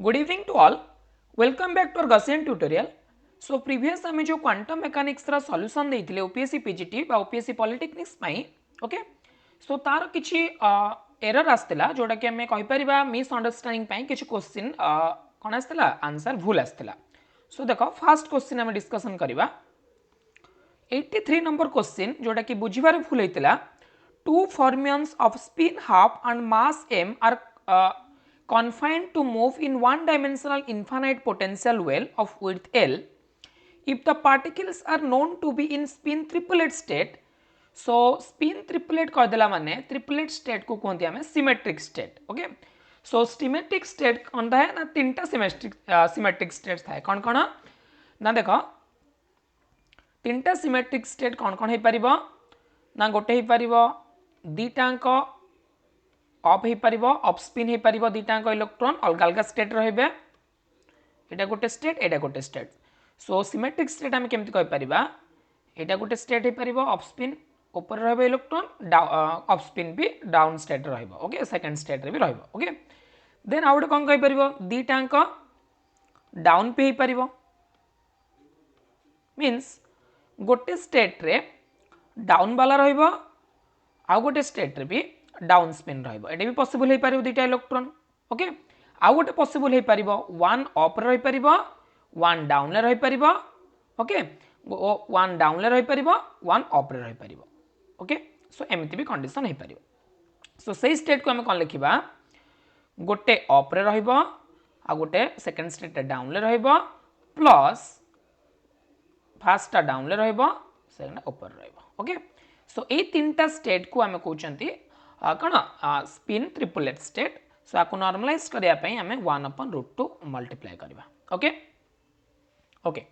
Good evening to all. Welcome back to our Gaussian tutorial. So previous आम जो quantum mechanics रा solution देइथिले OPSC PGT बा OPSC polytechnics पई okay so तार किछि एरर आस्तिला जोटा कि हमें कहि परिबा मिस अंडरस्टैंडिंग पई किछि क्वेश्चन कोन आस्तिला आंसर भूल आस्तिला सो देखो फर्स्ट क्वेश्चन हम डिस्कशन करबा 83 नंबर क्वेश्चन जोटा कि बुझिबार भूल हेतिला two fermions of spin half and mass m are confined to move in one dimensional infinite potential well of width L if the particles are known to be in spin triplet state. So spin triplet कहदेला माने triplet state को कहते हैं symmetric state. Okay, so symmetric state कौन था है ना तीनटा symmetric states था कौन कौन ना देखो तीनटा symmetric state कौन कौन है परिबो ना गोटे है परिबो दीटांक अफ हो पार अफ स्पिन हो पार दुटाक इलेक्ट्रॉन अलग अलग स्टेट रहिबे एटा गोटे स्टेट एटा गोटे स्टेट सो सिमेट्रिक स्टेट आम केमती कहि परिबा एटा गोटे स्टेट हो पार अफ स्पिन ऊपर रहिबो इलेक्ट्रॉन अफ स्पिन भी डाउन स्टेट रहिबो ओके सेकंड स्टेट रे भी रहिबो ओके देन आउट कोन कहि परिबो दुटाक डाउन पे हो पार मींस गोटे स्टेट रे डाउन वाला रहिबो आ गोटे स्टेट रे भी डाउन स्पिन रहिबो एटा भी पॉसिबल हो पारिबो दुटा इलेक्ट्रॉन ओके आ गोटे पॉसिबल हो पारिबो वन अप रे रहि पारिबो वन डाउन रे रहि पारिबो ओके वन डाउन रे रहि पारिबो वन अप रे रहि पारिबो ओके सो एमिति भी कंडीशन हो पारिबो सो सेही स्टेट को हम कोन लिखिबा गोटे अप रे रहिबो आ गोटे सेकंड स्टेट डाउन रे रहिबो प्लस फर्स्ट टा डाउन रे रहिबो सेकंड ऊपर रहिबो ओके सो ए तीनटा स्टेट को हम कहउचंती कौन स्पिन ट्रिपलेट स्टेट सो आपको नॉर्मलाइज करिया पई हमें 1/√2 मल्टीप्लाई करबा ओके ओके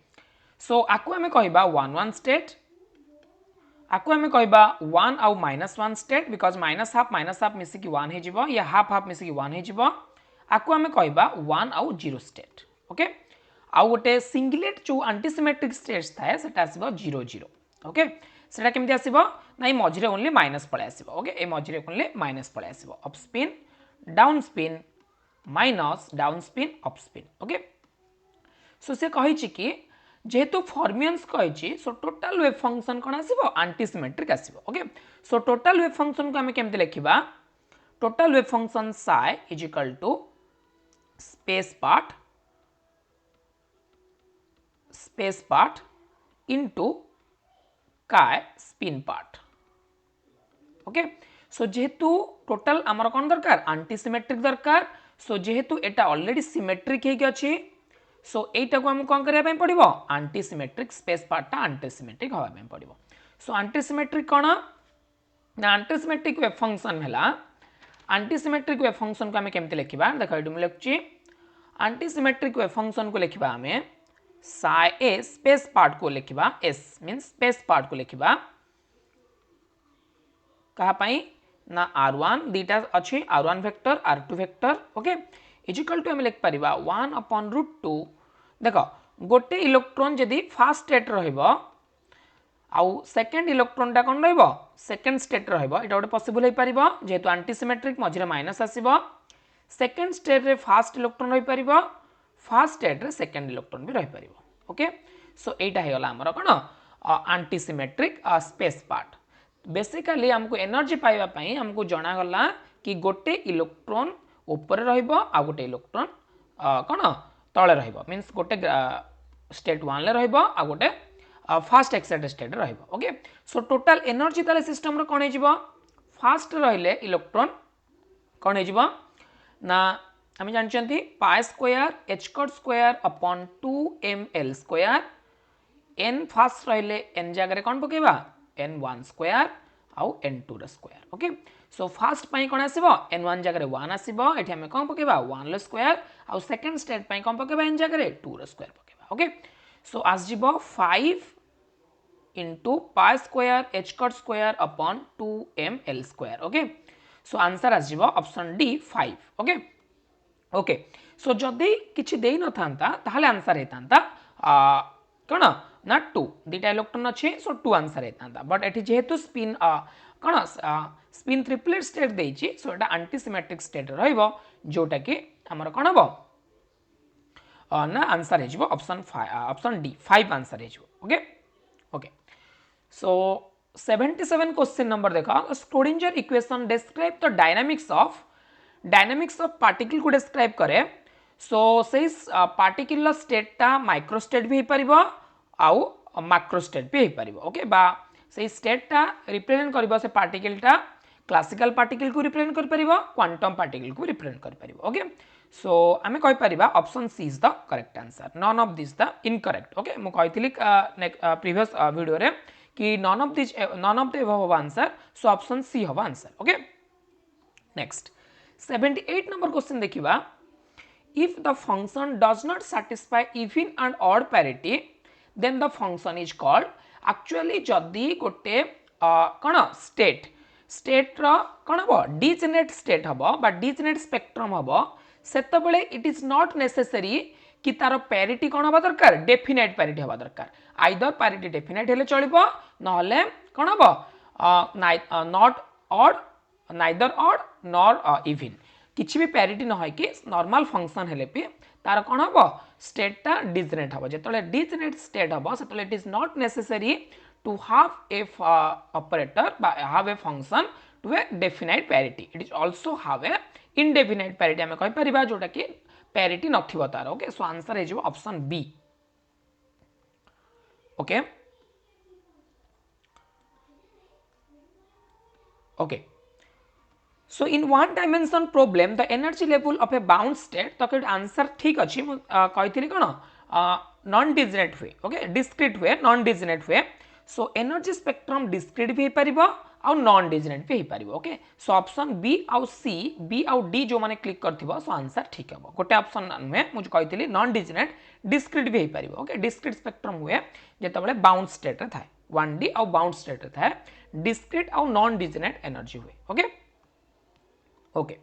सो आपको हमें कहबा 1 स्टेट आपको हमें कहबा 1 आउ -1 स्टेट बिकॉज -हाफ मिसी की 1 हे जिवो या हाफ मिसी की 1 हे जिवो आपको हमें कहबा 1 आउ 0 स्टेट ओके आउ गोटे सिंगलेट जो एंटीसिमेट्रिक स्टेट्स थाए सेटा आसीबो 0 0 ओके सेटा केमती आसीबो नाइ मझिरे ओनली माइनस पळे आसीबो ओके ए मझिरे ओनली माइनस पळे आसीबो up spin down spin minus down spin up spin okay so से कहि छि कि जेहेतु फॉर्मियंस कहि छि सो टोटल वेव फंक्शन कोन आसीबो एंटीसिमेट्रिक आसीबो okay so total wave function को हम केमती लिखिबा total wave function psi is equal to space part into chi spin part okay so जेहेतु टोटल आमर कौन दरकार एंटीसिमेट्रिक दरकार सो जेहेतु एटा ऑलरेडी सिमेट्रिक हेक अछि सो एटा को हम कोन करिया पड़िबो एंटीसिमेट्रिक स्पेस पार्टटा एंटीसिमेट्रिक हवा में पड़िबो सो एंटीसिमेट्रिक कोन ना एंटीसिमेट्रिक वेव फंक्शन हला एंटीसिमेट्रिक वेव फंक्शन को हम केमते लिखिबा देखो एडु में लिखछि एंटीसिमेट्रिक वेव फंक्शन को लिखिबा हमें साइ ए स्पेस पार्ट को लिखिबा एस मींस स्पेस पार्ट को लिखिबा कहा पाई ना r1 दीटा अछि r1 vector r2 vector okay is equal to हम लिख परिबा 1/√2 देखो गोटे इलेक्ट्रॉन जदी फर्स्ट स्टेट रहइबो आउ सेकंड इलेक्ट्रॉन टा कोन रहइबो सेकंड स्टेट रहइबो एटा गोटे पॉसिबल हे परिबो जेहेतु एंटीसिमेट्रिक मझिरे माइनस आसीबो सेकंड स्टेट रे फर्स्ट इलेक्ट्रॉन रहि परिबो फर्स्ट स्टेट रे सेकंड इलेक्ट्रॉन भी रहि परिबो ओके सो एटा हे गला हमर कोन एंटीसिमेट्रिक स्पेस पार्ट बेसिकली हमको एनर्जी पाइबा पई हमको जणा गला कि गोटे इलेक्ट्रॉन ऊपर रहइबो आ गोटे इलेक्ट्रॉन कोन तळे रहइबो मींस गोटे स्टेट 1 ले रहइबो आ गोटे फर्स्ट एक्साइटेड स्टेट रहइबो ओके सो टोटल एनर्जी ताले सिस्टम रो कोन हे जिवो फर्स्ट रहइले इलेक्ट्रॉन कोन हे जिवो ना हम जानछंती pi square h cut square upon 2ml square n first रहले n जगह रे कोन पकेबा n1 स्क्वायर आउ n2 रे स्क्वायर ओके सो फर्स्ट पई कोन आसीबो n1 जगह रे 1 आसीबो एठी हम कोन पकेबा 1 रे स्क्वायर आउ सेकंड स्टेट पई कोन पकेबा n जगह रे 2 रे स्क्वायर पकेबा ओके सो आज जिवो 5 into pi square h cot square upon 2ml square okay so answer आज जिवो ऑप्शन डी 5 ओके ओके सो जदि किछि देई न थांता ताहले आंसर हेतांता कोन ना 2 दुटा इलेक्ट्रॉन अछि सो 2 आंसर हेतांता बट एठी जेहेतु स्पिन कोन स्पिन ट्रिपलेट स्टेट देछि सो एटा एंटीसिमेट्रिक स्टेट रहइबो जोटा कि हमर कोन हबो ना आंसर हो ऑप्शन डी 5 आंसर हो okay okay so 77 question number देखा Schrodinger equation describe the dynamics of particle को डिस्क्राइब करे सो से पार्टिकल स्टेटा माइक्रोस्टेट भी हो पारिबो आउ मैक्रोस्टेट भी हो पारिबो ओके बा से स्टेटा रिप्रेजेंट करिबो से पार्टिकलटा क्लासिकल पार्टिकल को रिप्रेजेंट कर परिबो क्वांटम पार्टिकल को रिप्रेजेंट कर परिबो ओके सो आमे कहि परिबा option C is the correct answer none of this the incorrect okay मु कहितली प्रीवियस वीडियो रे कि none of the above answer so option C होबा answer okay next 78 number question देखिबा if the function does not satisfy even and odd parity then the function is called actually जदि गोटे कौन state कौन हम डिजेनेरेट state हम बा डिजेनेरेट spectrum हम सेतबेले इट इज नॉट नेसेसरी कि तार पैरिटी कौन हवा दरकार डेफिनाइट पैरिटी हवा दरकार आइदर पैरिटी डेफिनाइट हेले चलिबो नहले कौन हम not odd neither odd nor even किसी भी पैरिटी न है कि नॉर्मल फंक्शन हेले भी तार कौन हम स्टेटा डिजेनेरेट हम जो डिजेनेरेट स्टेट हम से it is not necessary to have a operator have a function to a definite parity it is also have a indefinite parity आम कहीपर जोटा कि पैरिटी नथिबो तार ओके सो आंसर हो option B okay okay so in one dimension problem the energy level of a bound state तो answer ठीक अच्छी कही कौन नॉन डिजेनेरेट हुए ओके डिस्क्रीट हुए नॉन डिजेनेरेट हुए सो एनर्जी स्पेक्ट्रम डिस्क्रीट भी हो पारिबो आउ नॉन डिजेनेरेट भी हो पारिबो ओके सो ऑप्शन बी आउ सी बी आउ डी जो माने क्लिक करथिबो सो आंसर ठीक हेबो गोटे ऑप्शन नुहे मुझे कही नॉन डिजेनेरेट डिस्क्रीट भी हो पारिबो ओके डिस्क्रीट स्पेक्ट्रम हुए जेतेबेले बाउंड स्टेट रे थाए 1D आउ बाउंड स्टेट रे थाए डिस्क्रीट आउ नॉन डिजेनेरेट एनर्जी हुए ओके ओके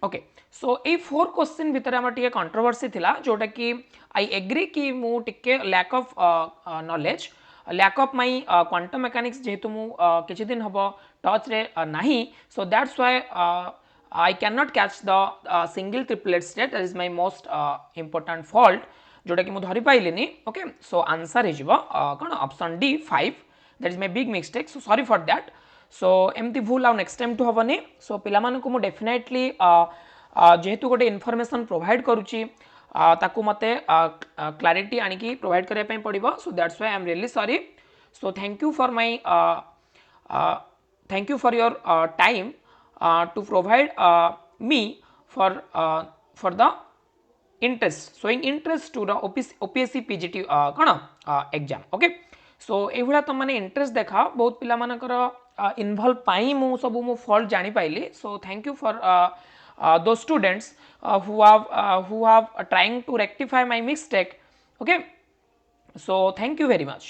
ओके सो ए 4 क्वेश्चन भितर आम टे कंट्रोवर्सी थिला जोटा कि आई एग्री कि मु टिके lack of knowledge lack of my quantum mechanics जेहेतु मु किछि दिन हबो टच रे नाही so that's why I can not catch the single triplet state that is my most important fault जोटा कि मु धरि पाइलिनी ओके सो आंसर हे जिवो कोन option D 5 that is my big mistake so sorry for that so एमती भूल आउ नेक्स्ट टाइम टू हबनी सो पिला मानकु मु डेफिनेटली जेहेतु गोटे इनफॉरमेशन प्रोवाइड करूची ताकू मते क्लैरिटी आनिकी प्रोवाइड करिया पई पड़िबो so that's why I am really sorry so thank you for my thank you for your time to provide me for the interest showing interest to the OPSC PGT कौन exam okay so ये तुम मैंने interest देखा बहुत पिला मानकर involve पाई मु सब मु फॉल्ट जानी पाइली सो थैंक यू फॉर दो students who have trying to rectify my mistake okay so thank you very much